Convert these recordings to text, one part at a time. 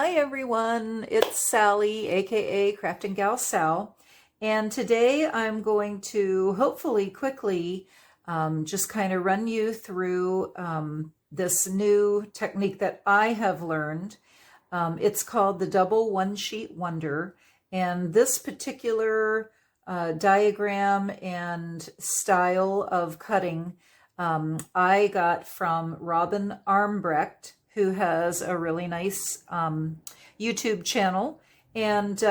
Hi everyone, it's Sally, aka Crafting Gal Sal, and today I'm going to hopefully quickly just kind of run you through this new technique that I have learned. It's called the Double One Sheet Wonder, and this particular diagram and style of cutting I got from Robin Armbrecht, who has a really nice YouTube channel. And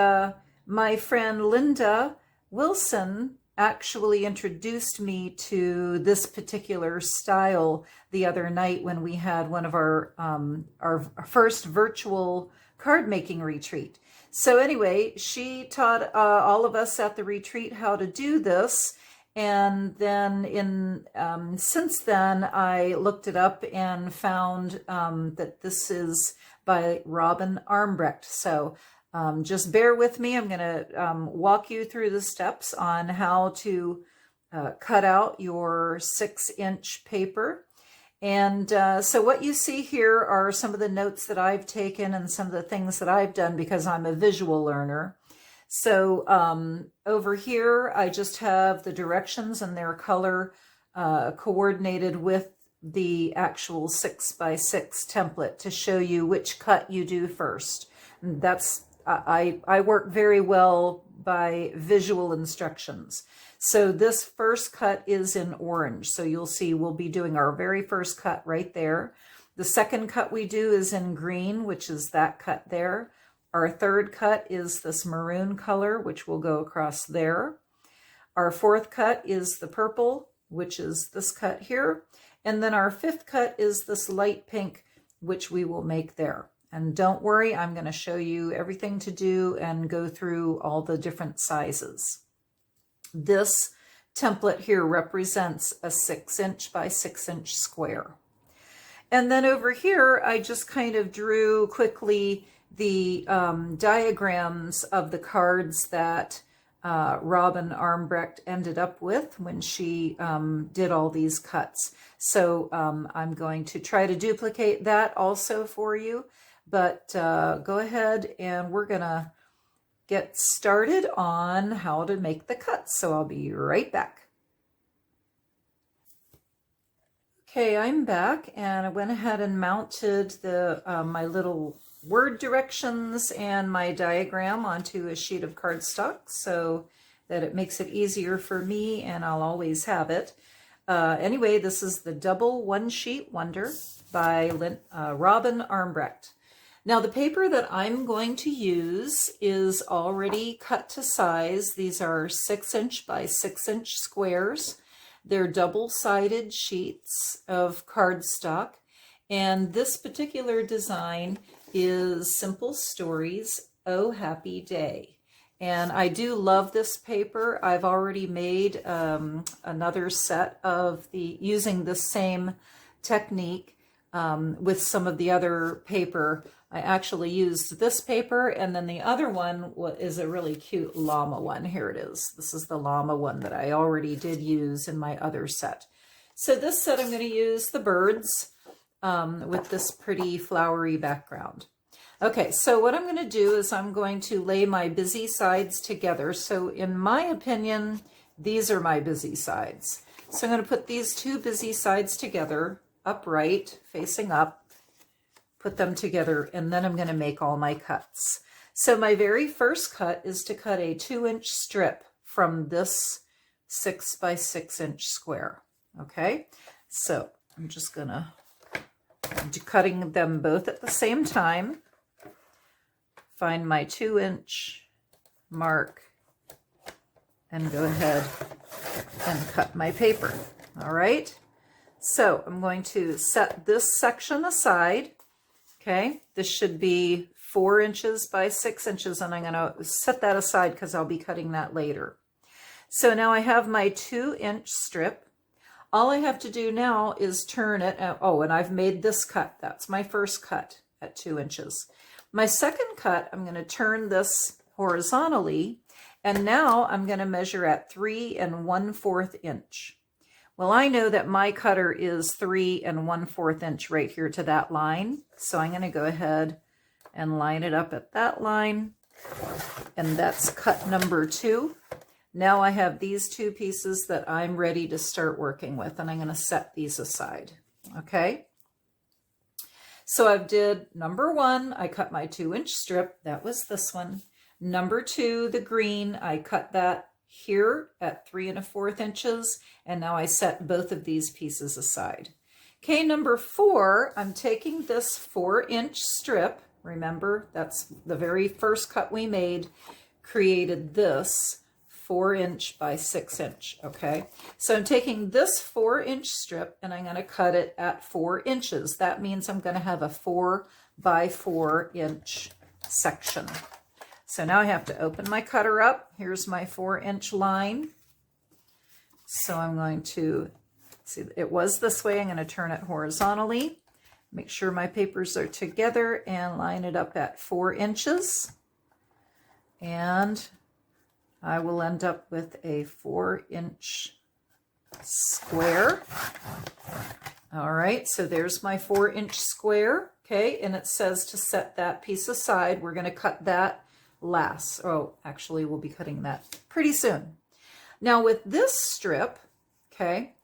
my friend Linda Wilson actually introduced me to this particular style the other night when we had one of our first virtual card making retreat. So anyway, she taught all of us at the retreat how to do this. And then since then, I looked it up and found that this is by Robin Armbrecht. So just bear with me. I'm going to walk you through the steps on how to cut out your 6-inch paper. And so what you see here are some of the notes that I've taken and some of the things that I've done because I'm a visual learner. So over here, I just have the directions and their color coordinated with the actual 6x6 template to show you which cut you do first. And that's, I work very well by visual instructions. So this first cut is in orange. So you'll see we'll be doing our very first cut right there. The second cut we do is in green, which is that cut there. Our third cut is this maroon color, which will go across there. Our fourth cut is the purple, which is this cut here. And then our fifth cut is this light pink, which we will make there. And don't worry, I'm going to show you everything to do and go through all the different sizes. This template here represents a 6-inch by 6-inch square. And then over here, I just kind of drew quickly the diagrams of the cards that Robin Armbrecht ended up with when she did all these cuts. So I'm going to try to duplicate that also for you, but go ahead and we're gonna get started on how to make the cuts. So I'll be right back. Okay, I'm back, and I went ahead and mounted the my little word directions and my diagram onto a sheet of cardstock so that it makes it easier for me, and I'll always have it. Anyway, this is the Double One Sheet Wonder by Robin Armbrecht. Now the paper that I'm going to use is already cut to size. These are 6-inch by 6-inch squares. They're double-sided sheets of cardstock, and this particular design is Simple Stories, Oh Happy Day. And I do love this paper. I've already made another set of using the same technique with some of the other paper. I actually used this paper, and then the other one is a really cute llama one. Here it is. This is the llama one that I already did use in my other set. So this set I'm going to use the birds with this pretty flowery background. Okay, so what I'm going to do is I'm going to lay my busy sides together. So in my opinion, these are my busy sides. So I'm going to put these two busy sides together, upright, facing up, put them together, and then I'm going to make all my cuts. So my very first cut is to cut a 2-inch strip from this 6x6-inch square. Okay, so I'm just going to do cutting them both at the same time. Find my 2-inch mark and go ahead and cut my paper. All right, so I'm going to set this section aside. Okay, this should be 4 inches by 6 inches, and I'm going to set that aside because I'll be cutting that later. So now I have my 2-inch strip. All I have to do now is turn it. Oh, and I've made this cut. That's my first cut at 2 inches. My second cut, I'm going to turn this horizontally, and now I'm going to measure at 3 1/4 inch. Well, I know that my cutter is 3 1/4 inch right here to that line. So I'm going to go ahead and line it up at that line. And that's cut number 2. Now I have these 2 pieces that I'm ready to start working with, and I'm going to set these aside. Okay. So I did number 1, I cut my 2-inch strip. That was this one. Number 2, the green, I cut that here at 3 1/4 inches. And now I set both of these pieces aside. Okay, number 4, I'm taking this 4-inch strip. Remember, that's the very first cut we made, created this 4-inch by 6-inch, okay? So I'm taking this 4-inch strip and I'm going to cut it at 4 inches. That means I'm going to have a 4 by 4-inch section. So now I have to open my cutter up. Here's my 4-inch line. So I'm going to, see, it was this way. I'm going to turn it horizontally. Make sure my papers are together and line it up at 4 inches. And I will end up with a 4-inch square. All right, so there's my 4-inch square. Okay, and it says to set that piece aside. We're going to cut that last. Oh, actually, we'll be cutting that pretty soon. Now with this strip, okay,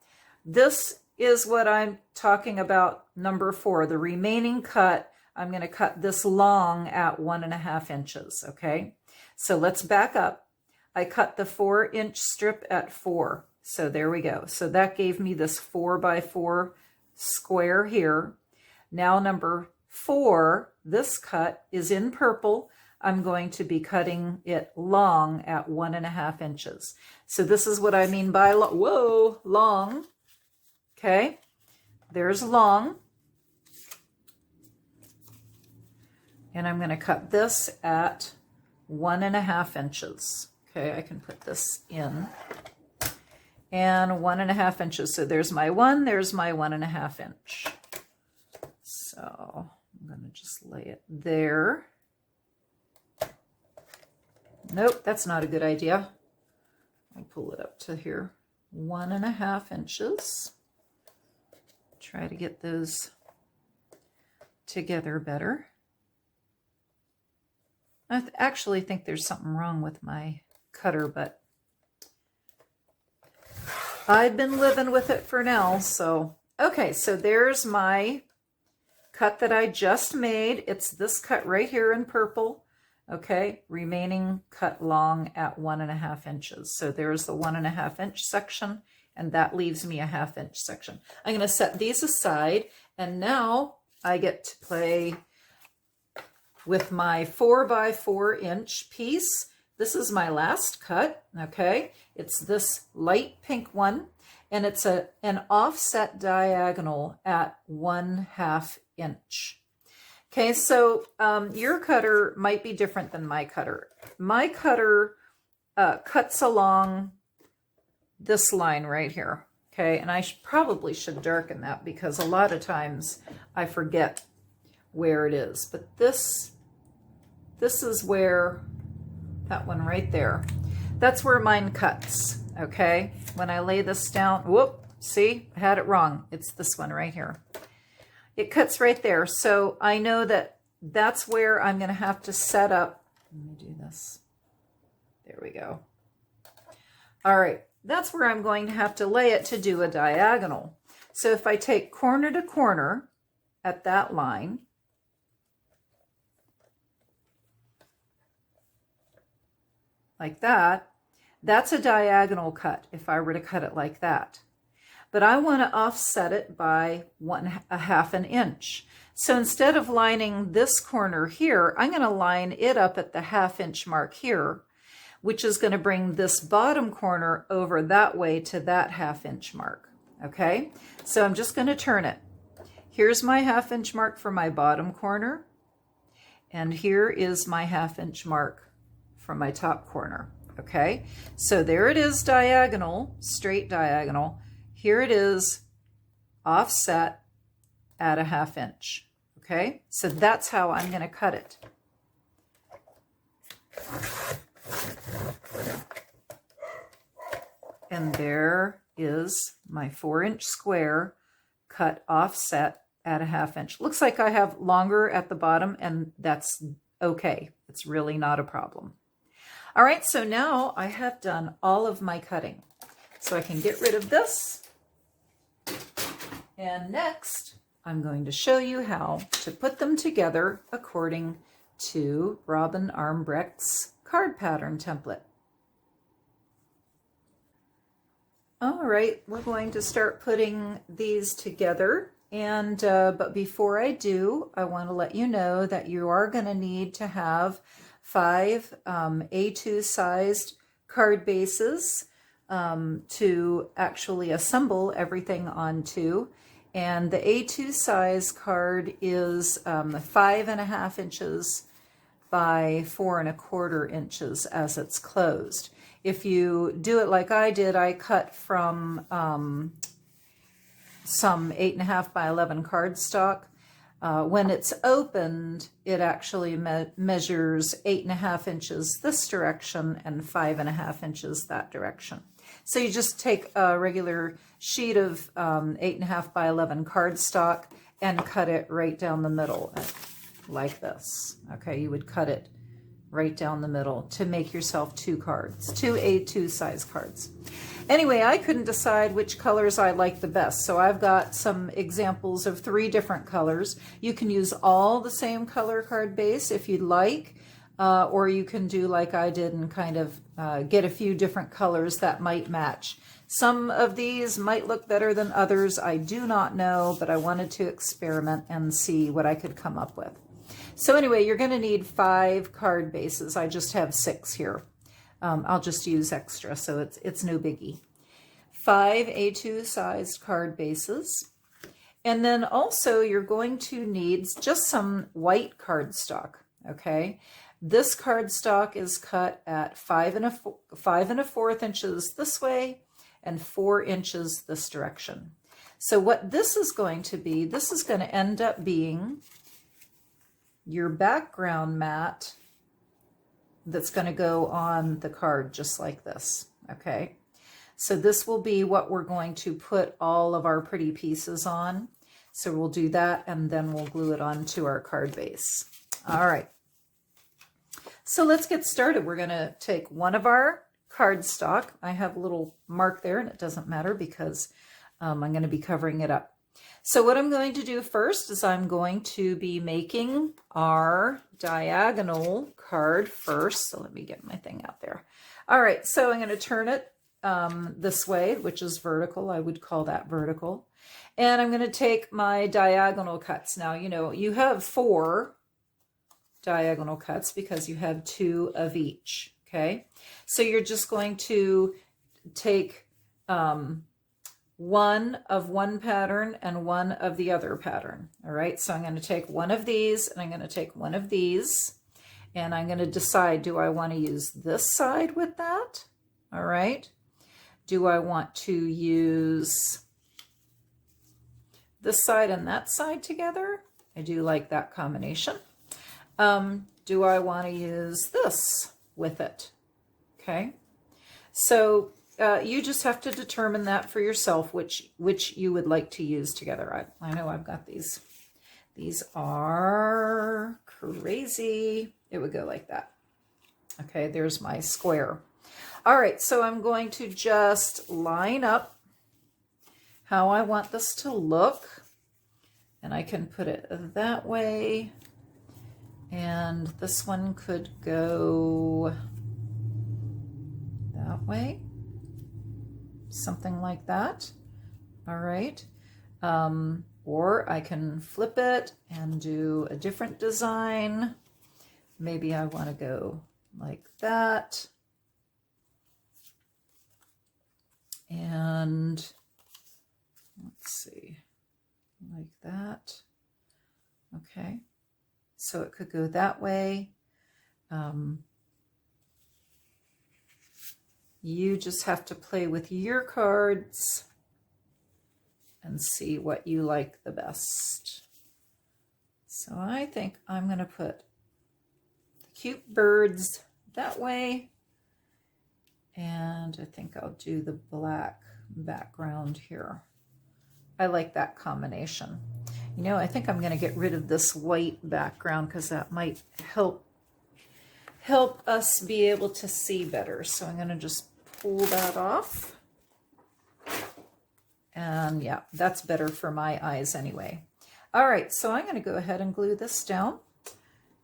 this is what I'm talking about, number 4. The remaining cut, I'm going to cut this long at 1 1/2 inches, okay? So let's back up. I cut the 4-inch strip at 4. So there we go. So that gave me this 4 by 4 square here. Now number 4, this cut is in purple. I'm going to be cutting it long at 1 1/2 inches. So this is what I mean by long. Okay, there's long. And I'm going to cut this at 1 1/2 inches. Okay, I can put this in. And 1 1/2 inches. So there's my 1, there's my 1 1/2 inch. So I'm going to just lay it there. Nope, that's not a good idea. I'll pull it up to here. 1 1/2 inches. Try to get those together better. I actually think there's something wrong with my cutter, but I've been living with it for now. So, okay, so there's my cut that I just made. It's this cut right here in purple. Okay, remaining cut long at 1 1/2 inches. So there's the 1 1/2 inch section, and that leaves me a 1/2 inch section. I'm going to set these aside, and now I get to play with my 4 by 4 inch piece. This is my last cut, okay? It's this light pink one, and it's an offset diagonal at 1/2 inch. Okay, so your cutter might be different than my cutter. My cutter cuts along this line right here, okay? And I probably should darken that because a lot of times I forget where it is. But this is where, that one right there, that's where mine cuts, okay? When I lay this down, whoop, see, I had it wrong. It's this one right here. It cuts right there. So I know that that's where I'm going to have to set up. Let me do this. There we go. All right. That's where I'm going to have to lay it to do a diagonal. So if I take corner to corner at that line, like that, that's a diagonal cut if I were to cut it like that. But I want to offset it by 1/2 inch. So instead of lining this corner here, I'm going to line it up at the 1/2 inch mark here, which is going to bring this bottom corner over that way to that 1/2 inch mark. Okay, so I'm just going to turn it. Here's my 1/2 inch mark for my bottom corner, and here is my 1/2 inch mark for my top corner. Okay, so there it is, diagonal, straight diagonal. Here it is, offset at a 1/2 inch. Okay, so that's how I'm going to cut it. And there is my 4-inch square cut offset at a 1/2 inch. Looks like I have longer at the bottom, and that's okay. It's really not a problem. All right, so now I have done all of my cutting. So I can get rid of this. And next, I'm going to show you how to put them together according to Robin Armbrecht's card pattern template. All right, we're going to start putting these together. And but before I do, I want to let you know that you are going to need to have 5 A2 sized card bases to actually assemble everything onto. And the A2 size card is 5.5 inches by 4.25 inches as it's closed. If you do it like I did, I cut from some 8.5 by 11 cardstock. When it's opened, it actually measures 8.5 inches this direction and 5.5 inches that direction. So you just take a regular sheet of 8.5 by 11 cardstock and cut it right down the middle like this. Okay, you would cut it right down the middle to make yourself 2 cards, 2 A2 size cards. Anyway, I couldn't decide which colors I like the best, so I've got some examples of 3 different colors. You can use all the same color card base if you'd like, or you can do like I did and kind of get a few different colors that might match. Some of these might look better than others. I do not know, but I wanted to experiment and see what I could come up with. So anyway, you're going to need 5 card bases. I just have 6 here. I'll just use extra, so it's no biggie. 5 A2 sized card bases. And then also you're going to need just some white cardstock, okay? This cardstock is cut at 5 1/4 inches this way and 4 inches this direction. So what this is going to be, this is going to end up being your background mat that's going to go on the card just like this, okay? So this will be what we're going to put all of our pretty pieces on. So we'll do that and then we'll glue it onto our card base. All right. So let's get started. We're going to take one of our cardstock. I have a little mark there and it doesn't matter because I'm going to be covering it up. So what I'm going to do first is I'm going to be making our diagonal card first. So let me get my thing out there. All right, so I'm going to turn it this way, which is vertical. I would call that vertical. And I'm going to take my diagonal cuts. Now, you know, you have 4 diagonal cuts because you have 2 of each, okay? So you're just going to take one of one pattern and one of the other pattern. All right, so I'm going to take one of these and I'm going to take one of these and I'm going to decide, do I want to use this side with that? All right. Do I want to use this side and that side together? I do like that combination. Do I want to use this with it? Okay. So you just have to determine that for yourself, which you would like to use together. I know I've got these. These are crazy. It would go like that. Okay, there's my square. All right, so I'm going to just line up how I want this to look. And I can put it that way. And this one could go that way. Something like that. All right. Or I can flip it and do a different design. Maybe I want to go like that. And let's see, like that. Okay. So it could go that way. You just have to play with your cards and see what you like the best. So I think I'm going to put the cute birds that way. And I think I'll do the black background here I like that combination. You know, I think I'm going to get rid of this white background because that might help us be able to see better. So I'm going to just pull that off. And yeah, that's better for my eyes anyway. All right, so I'm going to go ahead and glue this down.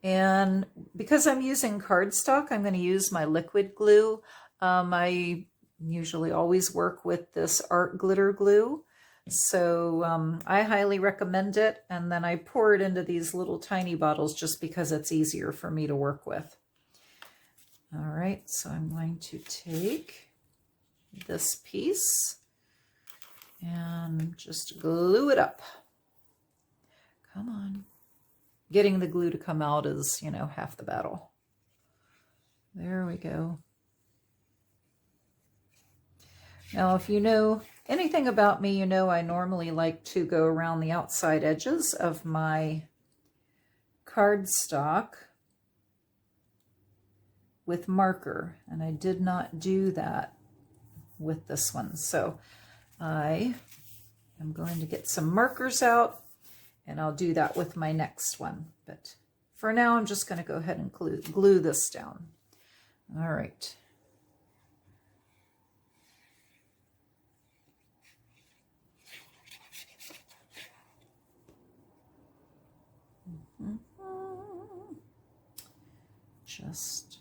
And because I'm using cardstock, I'm going to use my liquid glue. I usually always work with this art glitter glue. So I highly recommend it. And then I pour it into these little tiny bottles just because it's easier for me to work with. All right, so I'm going to take this piece and just glue it up. Come on. Getting the glue to come out is, you know, half the battle. There we go. Now, if you know anything about me, you know I normally like to go around the outside edges of my cardstock with marker, and I did not do that with this one. So I am going to get some markers out, and I'll do that with my next one. But for now, I'm just going to go ahead and glue this down. All right. Just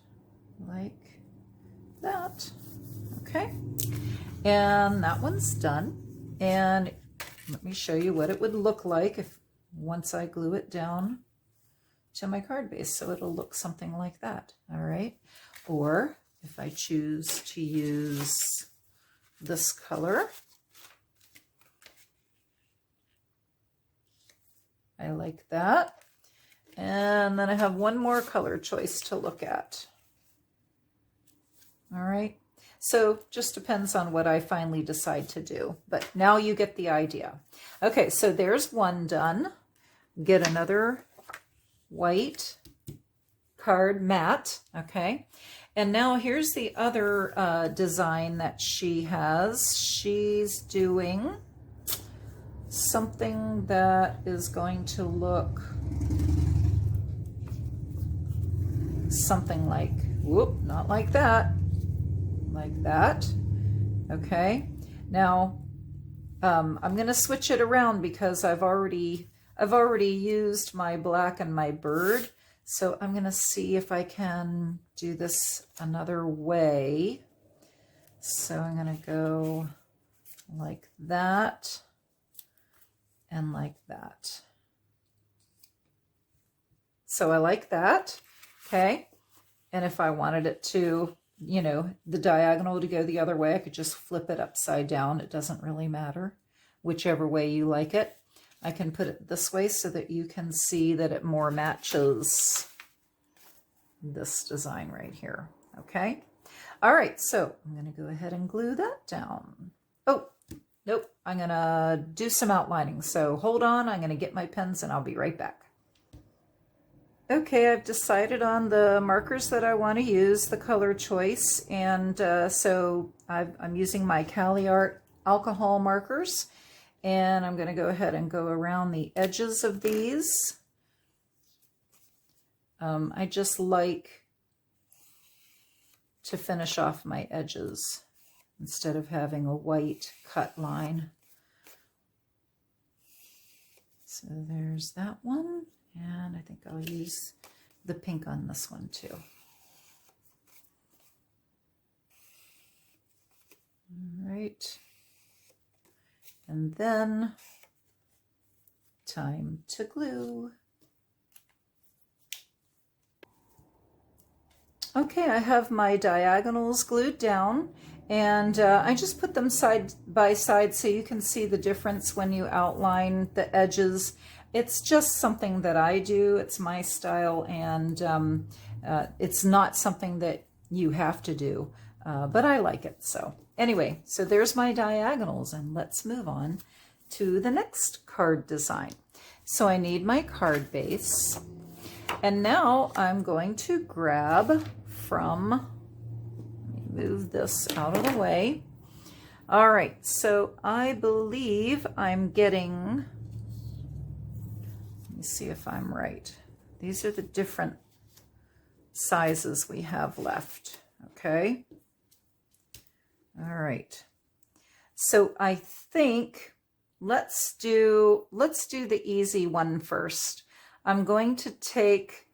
like that. Okay. And that one's done. And let me show you what it would look like if once I glue it down to my card base. So it'll look something like that. All right. Or if I choose to use this color, I like that. And then I have one more color choice to look at. All right. So just depends on what I finally decide to do. But now you get the idea. Okay, so there's one done. Get another white card mat. Okay. And now here's the other design that she has. She's doing something that is going to look something like, whoop, not like that, like that. Okay. Now, I'm going to switch it around because I've already used my black and my bird. So I'm going to see if I can do this another way. So I'm going to go like that and like that. So I like that. Okay. And if I wanted it to, you know, the diagonal to go the other way, I could just flip it upside down. It doesn't really matter, whichever way you like it. I can put it this way so that you can see that it more matches this design right here. Okay. All right. So I'm going to go ahead and glue that down. Oh, nope. I'm going to do some outlining. So hold on. I'm going to get my pens and I'll be right back. Okay, I've decided on the markers that I want to use, the color choice, and so I'm using my Cali Art alcohol markers, and I'm going to go ahead and go around the edges of these. I just like to finish off my edges instead of having a white cut line. So there's that one. And I think I'll use the pink on this one too. All right. And then time to glue. Okay, I have my diagonals glued down, and I just put them side by side so you can see the difference when you outline the edges. It's just something that I do. It's my style, and it's not something that you have to do, but I like it. So anyway, so there's my diagonals, and let's move on to the next card design. So I need my card base, and now I'm going to grab from, let me move this out of the way. All right, so I believe I'm getting, let me see if I'm right. These are the different sizes we have left, okay? All right. So I think let's do the easy one first. I'm going to take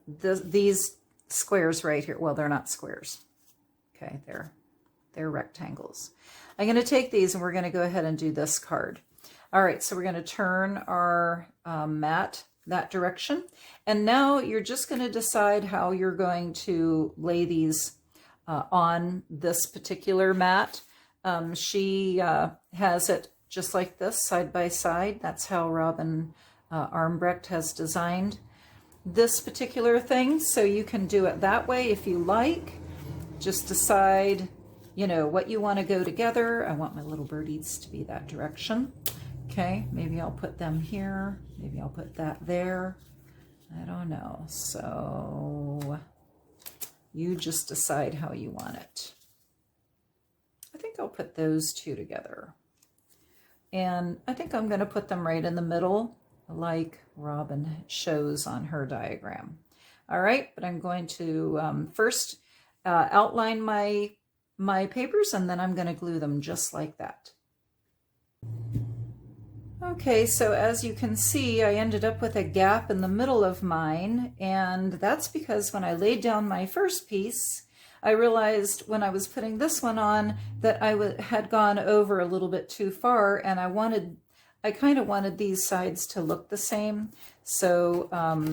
these squares right here. Well, they're not squares. Okay, they're rectangles. I'm going to take these and we're going to go ahead and do this card. All right, so we're going to turn our mat that direction. And now you're just going to decide how you're going to lay these on this particular mat. She has it just like this, side by side. That's how Robin Armbrecht has designed this particular thing. So you can do it that way if you like. Just decide, you know, what you want to go together. I want my little birdies to be that direction. Okay, maybe I'll put them here. Maybe I'll put that there. I don't know. So you just decide how you want it. I think I'll put those two together. And I think I'm going to put them right in the middle like Robin shows on her diagram. All right, but I'm going to first outline my papers, and then I'm going to glue them just like that. Okay, so as you can see, I ended up with a gap in the middle of mine, and that's because when I laid down my first piece, I realized when I was putting this one on that I had gone over a little bit too far, and I kind of wanted these sides to look the same, so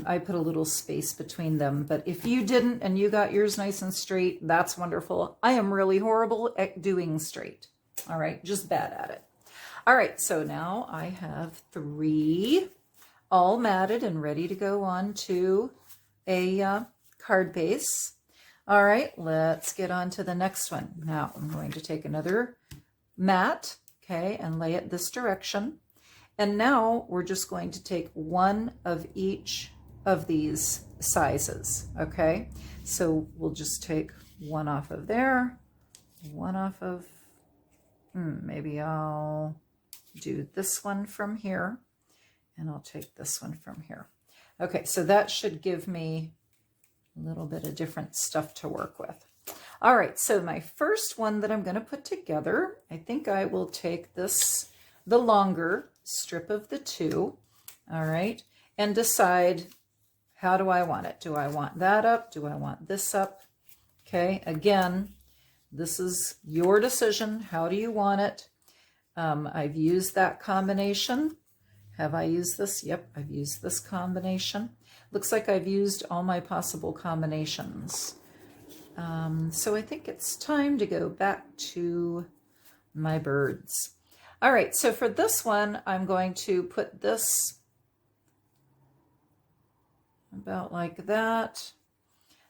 I put a little space between them. But if you didn't and you got yours nice and straight, that's wonderful. I am really horrible at doing straight. All right, just bad at it. All right, so now I have 3 all matted and ready to go on to a card base. All right, let's get on to the next one. Now I'm going to take another mat, okay, and lay it this direction. And now we're just going to take one of each of these sizes, okay? So we'll just take one off of there, one off of, maybe I'll do this one from here, and I'll take this one from here. Okay, so that should give me a little bit of different stuff to work with. All right, so my first one that I'm going to put together, I think I will take this, the longer strip of the 2, all right, and decide how do I want it. Do I want that up? Do I want this up? Okay, again, this is your decision. How do you want it? I've used that combination. Have I used this? Yep, I've used this combination. Looks like I've used all my possible combinations. So I think it's time to go back to my birds. All right, so for this one, I'm going to put this about like that.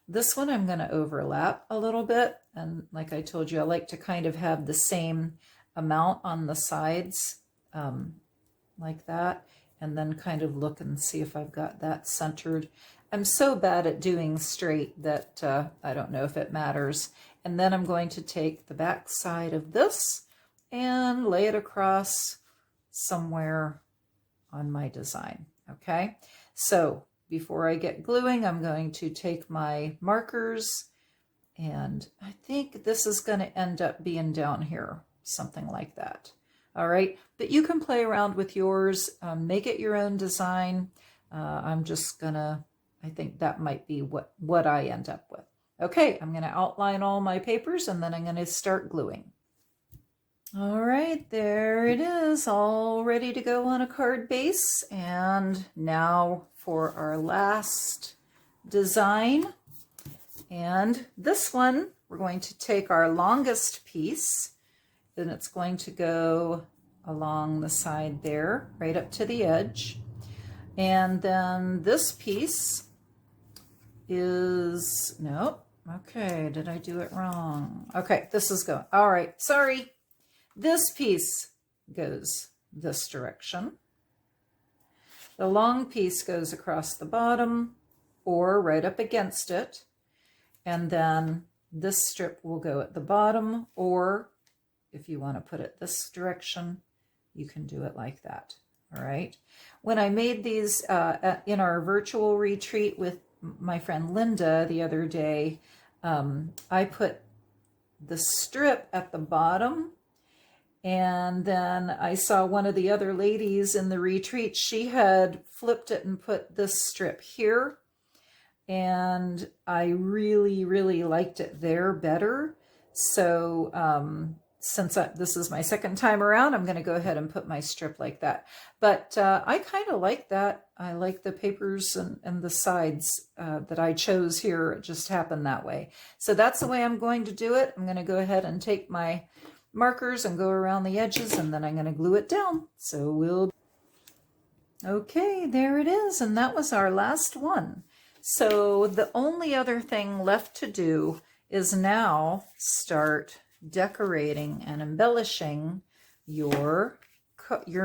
This one I'm going to overlap a little bit. And like I told you, I like to kind of have the same amount on the sides like that, and then kind of look and see if I've got that centered. I'm so bad at doing straight that I don't know if it matters. And then I'm going to take the back side of this and lay it across somewhere on my design. Okay, so before I get gluing, I'm going to take my markers, and I think this is going to end up being down here, something like that. All right, but you can play around with yours, make it your own design. I'm just gonna, I think that might be what I end up with. Okay, I'm gonna outline all my papers, and then I'm gonna start gluing. All right, there it is, all ready to go on a card base. And now for our last design. And this one, we're going to take our longest piece, and it's going to go along the side there, right up to the edge. And then this piece is, nope, okay, did I do it wrong? Okay, this is going, all right, sorry. This piece goes this direction. The long piece goes across the bottom or right up against it. And then this strip will go at the bottom or if you want to put it this direction, you can do it like that. All right. When I made these in our virtual retreat with my friend Linda the other day, I put the strip at the bottom, and then I saw one of the other ladies in the retreat, she had flipped it and put this strip here, and I really, really liked it there better. So since this is my second time around, I'm going to go ahead and put my strip like that. But I kind of like that. I like the papers and the sides that I chose here. It just happened that way. So that's the way I'm going to do it. I'm going to go ahead and take my markers and go around the edges, and then I'm going to glue it down. So okay, there it is. And that was our last one. So the only other thing left to do is now start decorating and embellishing your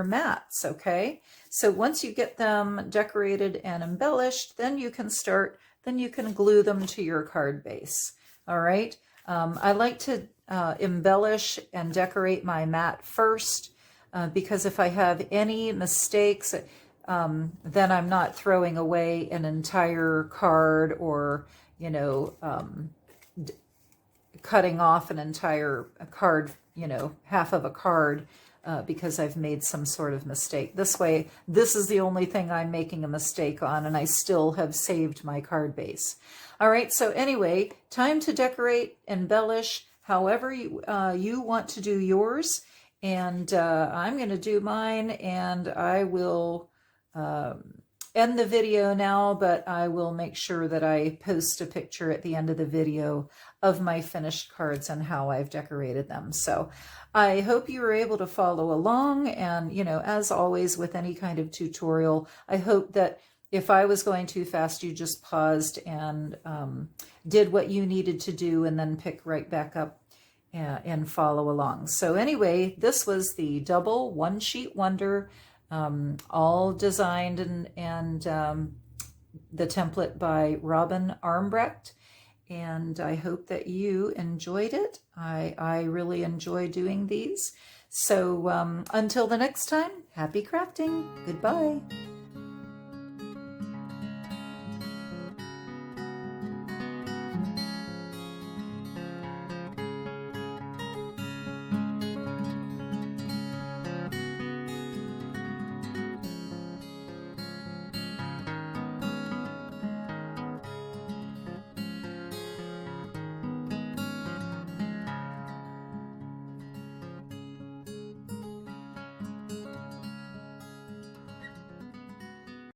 mats, okay? So once you get them decorated and embellished, then you can glue them to your card base, all right? I like to embellish and decorate my mat first because if I have any mistakes, then I'm not throwing away an entire card or, you know, cutting off an entire card, you know, half of a card because I've made some sort of mistake. This way, this is the only thing I'm making a mistake on, and I still have saved my card base. All right, so anyway, time to decorate, embellish, however you want to do yours. And I'm going to do mine, and I will end the video now, but I will make sure that I post a picture at the end of the video of my finished cards and how I've decorated them. So I hope you were able to follow along. And, you know, as always with any kind of tutorial, I hope that if I was going too fast, you just paused and did what you needed to do and then pick right back up and follow along. So anyway, this was the double one sheet wonder, all designed and the template by Robin Armbrecht. And I hope that you enjoyed it. I really enjoy doing these. So until the next time, happy crafting. Goodbye.